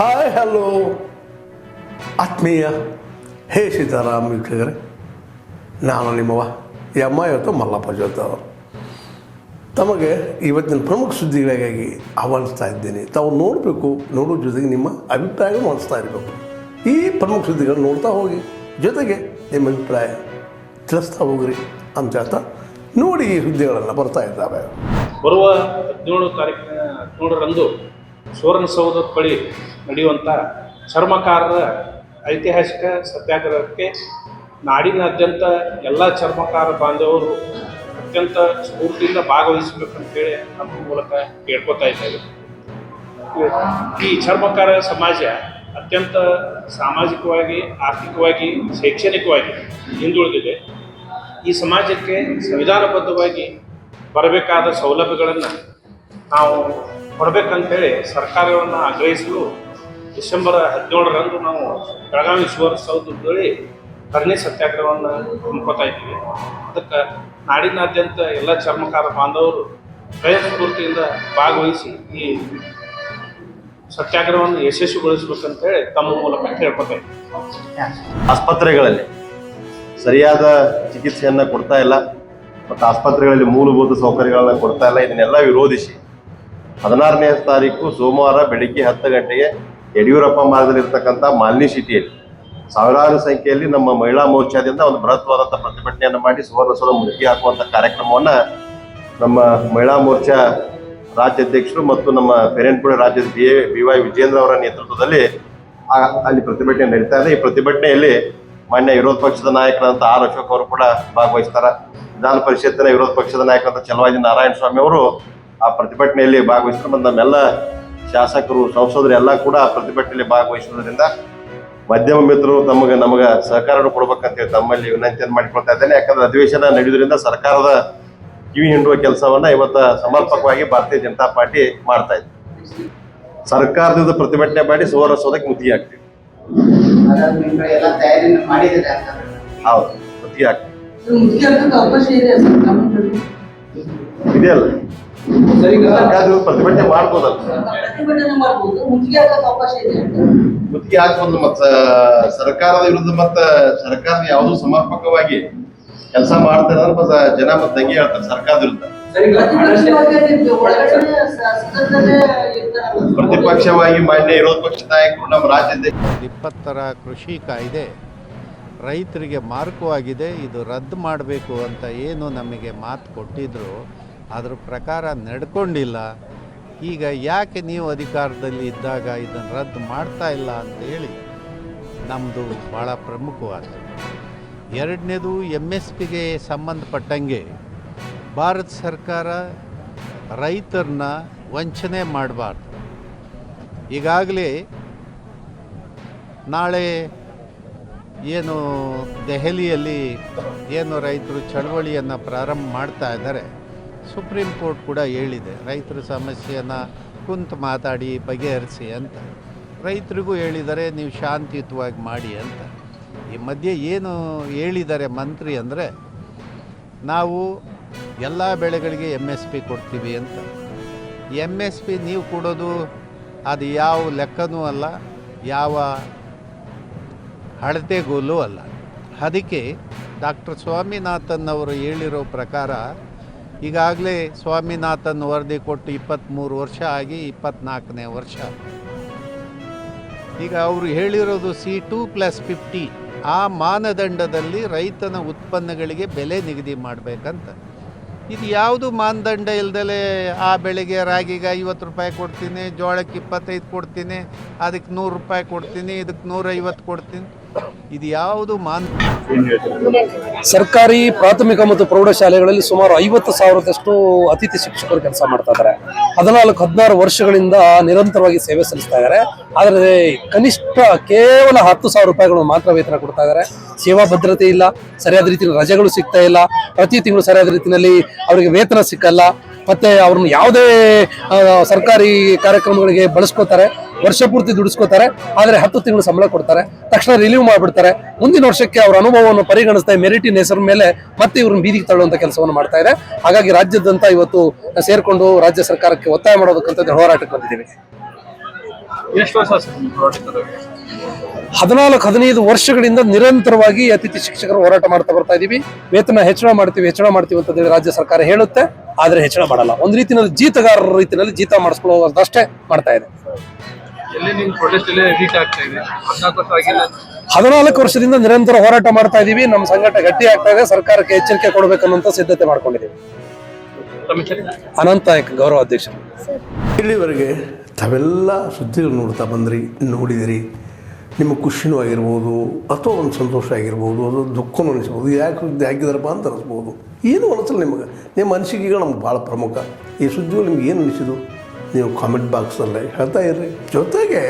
Hi hello ಆತ್ಮೀಯ ಹೇ ಸೀತಾರಾಮ್ ವೀಕ್ಷಕರೇ, ನಾನು ನಿಮ್ಮವ ಇವತ್ತು ಮಲ್ಲಪ್ಪ ಜೋತ ಅವರು ತಮಗೆ ಇವತ್ತಿನ ಪ್ರಮುಖ ಸುದ್ದಿಗಳಿಗಾಗಿ ಆಹ್ವಾನಿಸ್ತಾ ಇದ್ದೀನಿ. ತಾವು ನೋಡಬೇಕು, ನೋಡೋ ಜೊತೆಗೆ ನಿಮ್ಮ ಅಭಿಪ್ರಾಯವನ್ನು ಹೊಂದಿಸ್ತಾ ಇರಬೇಕು. ಈ ಪ್ರಮುಖ ಸುದ್ದಿಗಳನ್ನು ನೋಡ್ತಾ ಹೋಗಿ, ಜೊತೆಗೆ ನಿಮ್ಮ ಅಭಿಪ್ರಾಯ ತಿಳಿಸ್ತಾ ಹೋಗ್ರಿ ಅಂತ ಹೇಳ್ತಾ ನೋಡಿ ಈ ಸುದ್ದಿಗಳೆಲ್ಲ ಬರ್ತಾ ಇದ್ದಾವೆ. ಬರುವ 17 ಸುವರ್ಣಸೌಧದ ಬಳಿ ನಡೆಯುವಂಥ ಚರ್ಮಕಾರರ ಐತಿಹಾಸಿಕ ಸತ್ಯಾಗ್ರಹಕ್ಕೆ ನಾಡಿನಾದ್ಯಂತ ಎಲ್ಲ ಚರ್ಮಕಾರ ಬಾಂಧವರು ಅತ್ಯಂತ ಸ್ಫೂರ್ತಿಯಿಂದ ಭಾಗವಹಿಸಬೇಕಂತೇಳಿ ನಮ್ಮ ಮೂಲಕ ಕೇಳ್ಕೊತಾ ಇದ್ದೇವೆ. ಈ ಚರ್ಮಕಾರ ಸಮಾಜ ಅತ್ಯಂತ ಸಾಮಾಜಿಕವಾಗಿ, ಆರ್ಥಿಕವಾಗಿ, ಶೈಕ್ಷಣಿಕವಾಗಿ ಹಿಂದುಳಿದಿದೆ. ಈ ಸಮಾಜಕ್ಕೆ ಸಂವಿಧಾನಬದ್ಧವಾಗಿ ಬರಬೇಕಾದ ಸೌಲಭ್ಯಗಳನ್ನು ನಾವು ಕೊಡಬೇಕಂತೇಳಿ ಸರ್ಕಾರವನ್ನು ಆಗ್ರಹಿಸಲು ಡಿಸೆಂಬರ್ 17ರಂದು ನಾವು ಬೆಳಗಾವಿ ಸುವರ್ಣಸೌಧದಲ್ಲಿ ಧರಣಿ ಸತ್ಯಾಗ್ರಹವನ್ನು ಹಮ್ಮಿಕೊತಾ ಇದ್ದೀವಿ. ಅದಕ್ಕೆ ನಾಡಿನಾದ್ಯಂತ ಎಲ್ಲ ಚರ್ಮಕಾರ ಬಾಂಧವರು ಸ್ವಯಂ ಸ್ಫೂರ್ತಿಯಿಂದ ಭಾಗವಹಿಸಿ ಈ ಸತ್ಯಾಗ್ರಹವನ್ನು ಯಶಸ್ವಿಗೊಳಿಸಬೇಕಂತೇಳಿ ತಮ್ಮ ಮೂಲಕ ಕೇಳ್ಕೊತಾ ಇದ್ದೀವಿ. ಆಸ್ಪತ್ರೆಗಳಲ್ಲಿ ಸರಿಯಾದ ಚಿಕಿತ್ಸೆಯನ್ನು ಕೊಡ್ತಾ ಇಲ್ಲ ಮತ್ತು ಆಸ್ಪತ್ರೆಗಳಲ್ಲಿ ಮೂಲಭೂತ ಸೌಕರ್ಯಗಳನ್ನು ಕೊಡ್ತಾ ಇಲ್ಲ. ಇದನ್ನೆಲ್ಲ ವಿರೋಧಿಸಿ 16ನೇ ತಾರೀಕು ಸೋಮವಾರ ಬೆಳಿಗ್ಗೆ 10 ಗಂಟೆಗೆ ಯಡಿಯೂರಪ್ಪ ಮಾರ್ಗದಲ್ಲಿರ್ತಕ್ಕಂಥ ಮಾಲಿನಿ ಸಿಟಿಯಲ್ಲಿ ಸಾವಿರಾರು ಸಂಖ್ಯೆಯಲ್ಲಿ ನಮ್ಮ ಮಹಿಳಾ ಮೋರ್ಚಾದಿಂದ ಒಂದು ಬೃಹತ್ವಾದಂಥ ಪ್ರತಿಭಟನೆಯನ್ನು ಮಾಡಿ ಸುವರ್ಣಸೌಧ ಮುತ್ತಿಗೆ ಹಾಕುವಂಥ ಕಾರ್ಯಕ್ರಮವನ್ನು ನಮ್ಮ ಮಹಿಳಾ ಮೋರ್ಚಾ ರಾಜ್ಯಾಧ್ಯಕ್ಷರು ಮತ್ತು ನಮ್ಮ ಪೇರೆಂಟ್ಪುರ ರಾಜ್ಯದ BY ವಿಜೇಂದ್ರ ಅವರ ನೇತೃತ್ವದಲ್ಲಿ ಅಲ್ಲಿ ಪ್ರತಿಭಟನೆ ನಡೀತಾ ಇದೆ. ಈ ಪ್ರತಿಭಟನೆಯಲ್ಲಿ ಮಾನ್ಯ ವಿರೋಧ ಪಕ್ಷದ ನಾಯಕರಾದಂಥ R. ಅಶೋಕ್ ಅವರು ಕೂಡ ಭಾಗವಹಿಸ್ತಾರೆ. ವಿಧಾನ ಪರಿಷತ್ತಿನ ವಿರೋಧ ಪಕ್ಷದ ನಾಯಕರಾದ ಚಲವಾದಿ ನಾರಾಯಣ ಸ್ವಾಮಿ ಅವರು ಆ ಪ್ರತಿಭಟನೆಯಲ್ಲಿ ಭಾಗವಹಿಸ್ತಾರೆ. ಮತ್ತು ನಮ್ಮೆಲ್ಲ ಶಾಸಕರು, ಸಂಸದರು ಎಲ್ಲ ಕೂಡ ಪ್ರತಿಭಟನೆಯಲ್ಲಿ ಭಾಗವಹಿಸುವುದರಿಂದ ಮಾಧ್ಯಮ ಮಿತ್ರರು ನಮಗೆ ಸಹಕಾರ ಕೊಡ್ಬೇಕಂತೇಳಿ ತಮ್ಮಲ್ಲಿ ವಿನಂತಿಯನ್ನು ಮಾಡಿಕೊಳ್ತಾ ಇದ್ದೇನೆ. ಯಾಕಂದ್ರೆ ಅಧಿವೇಶನ ನಡೆಯುವುದರಿಂದ ಸರ್ಕಾರದ ಕಿವಿ ಹಿಂಡುವ ಕೆಲಸವನ್ನ ಇವತ್ತು ಸಮರ್ಪಕವಾಗಿ ಭಾರತೀಯ ಜನತಾ ಪಾರ್ಟಿ ಮಾಡ್ತಾ ಇದೆ. ಸರ್ಕಾರದಿಂದ ಪ್ರತಿಭಟನೆ ಮಾಡಿ ಸುವರ್ಣಸೌಧಕ್ಕೆ ಮುತ್ತಿಗೆ ಹಾಕ್ತೀವಿ. ಹೌದು, ಮುತ್ತಿಗೆ ಹಾಕ್ತೀವಿ. ಇದೆಯಲ್ಲ ಸರ್ಕಾರದಿಂದ ಪ್ರತಿಭಟನೆ ಮಾಡ್ಬೋದಲ್ಲ, ಮುತ್ತಿಗೆ ಹಾಕ್ಬೋದು. ಮತ್ತು ಸರ್ಕಾರದ ವಿರುದ್ಧ ಮತ್ತು ಸರ್ಕಾರದ ಯಾವುದೂ ಸಮರ್ಪಕವಾಗಿ ಕೆಲಸ ಮಾಡ್ತಾರೆ ಅಂದ್ರೆ ಮತ್ತೆ ಜನ ಮತ್ತೆ ತಂಗಿ ಹೇಳ್ತಾರೆ ಸರ್ಕಾರದ ವಿರುದ್ಧ. ಪ್ರತಿಪಕ್ಷವಾಗಿ ಮಾನ್ಯ ವಿರೋಧ ಪಕ್ಷದ ನಾಯಕರು ನಮ್ಮ ರಾಜ್ಯದ 20ರ ಕೃಷಿ ಕಾಯ್ದೆ ರೈತರಿಗೆ ಮಾರಕವಾಗಿದೆ, ಇದು ರದ್ದು ಮಾಡಬೇಕು ಅಂತ ಏನು ನಮಗೆ ಮಾತು ಕೊಟ್ಟಿದ್ರು ಅದ್ರ ಪ್ರಕಾರ ನಡ್ಕೊಂಡಿಲ್ಲ. ಈಗ ಯಾಕೆ ನೀವು ಅಧಿಕಾರದಲ್ಲಿ ಇದ್ದಾಗ ಇದನ್ನು ರದ್ದು ಮಾಡ್ತಾ ಇಲ್ಲ ಅಂತೇಳಿ ನಮ್ಮದು ಭಾಳ ಪ್ರಮುಖವಾದ. ಎರಡನೇದು MSPಗೆ ಸಂಬಂಧಪಟ್ಟಂಗೆ ಭಾರತ ಸರ್ಕಾರ ರೈತರನ್ನ ವಂಚನೆ ಮಾಡಬಾರ್ದು. ಈಗಾಗಲೇ ನಾಳೆ ಏನು ದೆಹಲಿಯಲ್ಲಿ ಏನು ರೈತರು ಚಳವಳಿಯನ್ನು ಪ್ರಾರಂಭ ಮಾಡ್ತಾ ಇದ್ದಾರೆ, ಸುಪ್ರೀಂ ಕೋರ್ಟ್ ಕೂಡ ಹೇಳಿದೆ ರೈತರ ಸಮಸ್ಯೆಯನ್ನು ಕುಂತು ಮಾತಾಡಿ ಬಗೆಹರಿಸಿ ಅಂತ. ರೈತರಿಗೂ ಹೇಳಿದ್ದಾರೆ ನೀವು ಶಾಂತಿಯುತವಾಗಿ ಮಾಡಿ ಅಂತ. ಈ ಮಧ್ಯೆ ಏನು ಹೇಳಿದ್ದಾರೆ ಮಂತ್ರಿ ಅಂದರೆ, ನಾವು ಎಲ್ಲ ಬೆಳೆಗಳಿಗೆ MSP ಕೊಡ್ತೀವಿ ಅಂತ. MSP ನೀವು ಕೊಡೋದು ಅದು ಯಾವ ಲೆಕ್ಕನೂ ಅಲ್ಲ, ಯಾವ ಅಳತೆಗೋಲು ಅಲ್ಲ. ಅದಕ್ಕೆ ಡಾಕ್ಟರ್ ಸ್ವಾಮಿನಾಥನ್ ಅವರು ಹೇಳಿರೋ ಪ್ರಕಾರ ಈಗಾಗಲೇ ಸ್ವಾಮಿನಾಥನ್ ವರದಿ ಕೊಟ್ಟು 23 ವರ್ಷ ಆಗಿ 24ನೇ ವರ್ಷ. ಈಗ ಅವರು ಹೇಳಿರೋದು C2+50 ಆ ಮಾನದಂಡದಲ್ಲಿ ರೈತನ ಉತ್ಪನ್ನಗಳಿಗೆ ಬೆಲೆ ನಿಗದಿ ಮಾಡಬೇಕಂತ. ಇದು ಯಾವುದು ಮಾನದಂಡ ಇಲ್ದಲೇ ಆ ಬೆಳೆಗೆ ರಾಗಿಗೆ 50 ರೂಪಾಯಿ ಕೊಡ್ತೀನಿ, ಜೋಳಕ್ಕೆ 25 ಕೊಡ್ತೀನಿ, ಅದಕ್ಕೆ 100 ರೂಪಾಯಿ ಕೊಡ್ತೀನಿ, ಇದಕ್ಕೆ 150 ಕೊಡ್ತೀನಿ, ಇದು ಯಾವುದು ಸರ್ಕಾರಿ ಪ್ರಾಥಮಿಕ ಮತ್ತು ಪ್ರೌಢಶಾಲೆಗಳಲ್ಲಿ ಸುಮಾರು 50,000ದಷ್ಟು ಅತಿಥಿ ಶಿಕ್ಷಕರು ಕೆಲಸ ಮಾಡ್ತಾ ಇದ್ದಾರೆ. 14-16 ವರ್ಷಗಳಿಂದ ನಿರಂತರವಾಗಿ ಸೇವೆ ಸಲ್ಲಿಸ್ತಾ ಇದ್ದಾರೆ. ಆದರೆ ಕನಿಷ್ಠ ಕೇವಲ 10,000 ರೂಪಾಯಿಗಳು ಮಾತ್ರ ವೇತನ ಕೊಡ್ತಾ ಇದ್ದಾರೆ. ಸೇವಾ ಭದ್ರತೆ ಇಲ್ಲ, ಸರಿಯಾದ ರೀತಿಯಲ್ಲಿ ರಜೆಗಳು ಸಿಗ್ತಾ ಇಲ್ಲ, ಪ್ರತಿ ತಿಂಗಳು ಸರಿಯಾದ ರೀತಿಯಲ್ಲಿ ಅವರಿಗೆ ವೇತನ ಸಿಕ್ಕಲ್ಲ. ಮತ್ತೆ ಅವ್ರನ್ನ ಯಾವುದೇ ಸರ್ಕಾರಿ ಕಾರ್ಯಕ್ರಮಗಳಿಗೆ ಬಳಸ್ಕೋತಾರೆ, ವರ್ಷ ಪೂರ್ತಿ ದುಡಿಸ್ಕೋತಾರೆ, ಆದರೆ 10 ತಿಂಗಳು ಸಂಬಳ ಕೊಡ್ತಾರೆ, ತಕ್ಷಣ ರಿಲೀವ್ ಮಾಡಿಬಿಡ್ತಾರೆ. ಮುಂದಿನ ವರ್ಷಕ್ಕೆ ಅವರ ಅನುಭವವನ್ನು ಪರಿಗಣಿಸ್ತಾ ಮೆರಿಟಿನ ಹೆಸರ ಮೇಲೆ ಮತ್ತೆ ಇವ್ರನ್ನ ಬೀದಿಗೆ ತಳ್ಳುವಂತ ಕೆಲಸವನ್ನು ಮಾಡ್ತಾ ಇದೆ. ಹಾಗಾಗಿ ರಾಜ್ಯದಂತ ಇವತ್ತು ಸೇರ್ಕೊಂಡು ರಾಜ್ಯ ಸರ್ಕಾರಕ್ಕೆ ಒತ್ತಾಯ ಮಾಡೋದಕ್ಕಂತ ಹೋರಾಟಕ್ಕೆ ಬಂದಿದ್ದೀವಿ. ಎಷ್ಟು ವರ್ಷ ಸರ್ ನೀವು ಹೋರಾಟದಲ್ಲಿ? 14-15 ವರ್ಷಗಳಿಂದ ನಿರಂತರವಾಗಿ ಅತಿಥಿ ಶಿಕ್ಷಕರು ಹೋರಾಟ ಮಾಡ್ತಾ ಬರ್ತಾ ಇದೀವಿ. ವೇತನ ಹೆಚ್ಚಳ ಮಾಡ್ತೀವಿ ಅಂತ ಹೇಳಿ ರಾಜ್ಯ ಸರ್ಕಾರ ಹೇಳುತ್ತೆ, ಆದ್ರೆ ಹೆಚ್ಚಳ ಮಾಡಲ್ಲ. ಒಂದು ರೀತಿಯಲ್ಲಿ ಜೀತಗಾರರ ರೀತಿಯಲ್ಲಿ ಜೀತ ಮಾಡಿಸ್ಕೊಳ್ಳೋದಷ್ಟೇ ಮಾಡ್ತಾ ಇದೆ. ಎಲ್ಲಿ ನಿಮ್ಮ ಪ್ರೊಟೆಸ್ಟ್ ಎಲ್ಲ ರೀಚ್ ಆಗ್ತಾ ಇದೆ? 14 ವರ್ಷ ಆಗಿಲ್ಲ. 14 ವರ್ಷದಿಂದ ನಿರಂತರ ಹೋರಾಟ ಮಾಡ್ತಾ ಇದೀವಿ. ನಮ್ಮ ಸಂಘಟ ಗಟ್ಟಿ ಆಗ್ತಾ ಇದೆ. ಸರ್ಕಾರಕ್ಕೆ ಎಚ್ಚರಿಕೆ ಕೊಡಬೇಕನ್ನೋಂಥ ಸಿದ್ಧತೆ ಮಾಡ್ಕೊಂಡಿದ್ದೀವಿ. ತಮ್ಮ ಹೆಸರು? ಅನಂತ ನಾಯಕ್, ಗೌರವ ಅಧ್ಯಕ್ಷರು. ಇಲ್ಲಿವರೆಗೆ ತಾವೆಲ್ಲ ಸುದ್ದಿಗಳು ನೋಡ್ತಾ ಬಂದ್ರಿ, ನೋಡಿದಿರಿ. ನಿಮ್ಮ ಖುಷಿನೂ ಆಗಿರ್ಬೋದು, ಅಥವಾ ಒಂದು ಸಂತೋಷ ಆಗಿರ್ಬೋದು, ಅದು ದುಃಖನೂ ಅನಿಸ್ಬೋದು. ಯಾಕೆ ಸುದ್ದಿ ಹಾಕಿದಾರಪ್ಪ ಅಂತ ಅನಿಸ್ಬೋದು. ಏನು ಅನಿಸಲ್ಲ ನಿಮಗೆ. ನಿಮ್ಮ ಅನಿಸಿಕೆಗಳು ನಮ್ಗೆ ಭಾಳ ಪ್ರಮುಖ. ಈ ಸುದ್ದಿಗಳು ನಿಮ್ಗೆ ಏನು ಅನಿಸಿದು ನೀವು ಕಾಮೆಂಟ್ ಬಾಕ್ಸಲ್ಲೇ ಹೇಳ್ತಾ ಇರ್ರಿ. ಜೊತೆಗೆ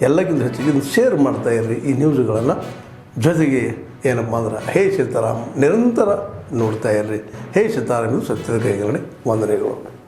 ಎಲ್ಲಕ್ಕಿಂತ ಹೆಚ್ಚಿಗೆ ಶೇರ್ ಮಾಡ್ತಾ ಇರ್ರಿ ಈ ನ್ಯೂಸ್ಗಳನ್ನು. ಜೊತೆಗೆ ಏನಪ್ಪ ಅಂದ್ರೆ ಹೇ ಸೀತಾರಾಮ್ ನಿರಂತರ ನೋಡ್ತಾ ಇರ್ರಿ. ಹೇ ಸೀತಾರಾಮ್, ಸತ್ಯದ ಕೈಗಡೆ ವಂದನೆಗಳು.